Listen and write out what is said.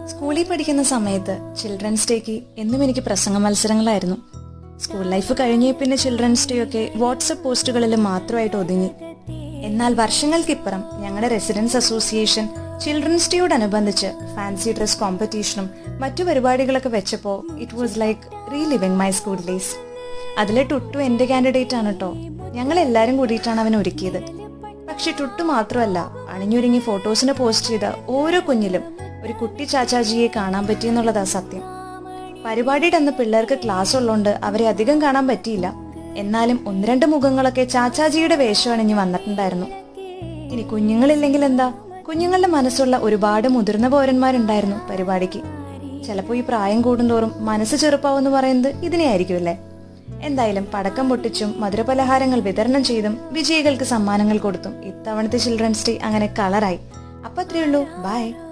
സ്കൂളിൽ പഠിക്കുന്ന സമയത്ത് ചിൽഡ്രൻസ് ഡേക്ക് എന്നും എനിക്ക് പ്രസംഗ മത്സരങ്ങളായിരുന്നു. സ്കൂൾ ലൈഫ് കഴിഞ്ഞേ പിന്നെ ചിൽഡ്രൻസ് ഡേ ഒക്കെ വാട്സപ്പ് പോസ്റ്റുകളിൽ മാത്രമായിട്ട് ഒതുങ്ങി. എന്നാൽ വർഷങ്ങൾക്കിപ്പുറം ഞങ്ങളുടെ റെസിഡൻസ് അസോസിയേഷൻ ചിൽഡ്രൻസ് ഡേയോടനുബന്ധിച്ച് ഫാൻസി ഡ്രസ് കോമ്പറ്റീഷനും മറ്റു പരിപാടികളൊക്കെ വെച്ചപ്പോൾ it was like reliving my school days. അതിലെ ടുട്ടു എന്റെ കാൻഡിഡേറ്റ് ആണ് കേട്ടോ. ഞങ്ങൾ എല്ലാവരും കൂടിയിട്ടാണ് അവൻ ഒരുക്കിയത്. പക്ഷെ ടുട്ടു മാത്രമല്ല, അണിഞ്ഞൊരുങ്ങി ഫോട്ടോസിന് പോസ്റ്റ് ചെയ്ത ഓരോ കുഞ്ഞിലും ഒരു കുട്ടി ചാച്ചാജിയെ കാണാൻ പറ്റിയെന്നുള്ളതാ സത്യം. പരിപാടിയുടെ അന്ന് പിള്ളേർക്ക് ക്ലാസ് ഉള്ളതുകൊണ്ട് അവരെ അധികം കാണാൻ പറ്റിയില്ല. എന്നാലും ഒന്ന് രണ്ട് മുഖങ്ങളൊക്കെ ചാച്ചാജിയുടെ വേഷം അണിഞ്ഞ് വന്നിട്ടുണ്ടായിരുന്നു. ഇനി കുഞ്ഞുങ്ങളില്ലെങ്കിൽ എന്താ, കുഞ്ഞുങ്ങളുടെ മനസ്സുള്ള ഒരുപാട് മുതിർന്ന പൗരന്മാരുണ്ടായിരുന്നു പരിപാടിക്ക്. ചിലപ്പോൾ ഈ പ്രായം കൂടുന്തോറും മനസ്സ് ചെറുപ്പാവെന്ന് പറയുന്നത് ഇതിനെയായിരിക്കും അല്ലേ. എന്തായാലും പടക്കം പൊട്ടിച്ചും മധുരപലഹാരങ്ങൾ വിതരണം ചെയ്തും വിജയികൾക്ക് സമ്മാനങ്ങൾ കൊടുത്തും ഇത്തവണത്തെ ചിൽഡ്രൻസ് ഡേ അങ്ങനെ കളറായി. അപ്പൊ അത്രയേ ഉള്ളൂ. ബൈ.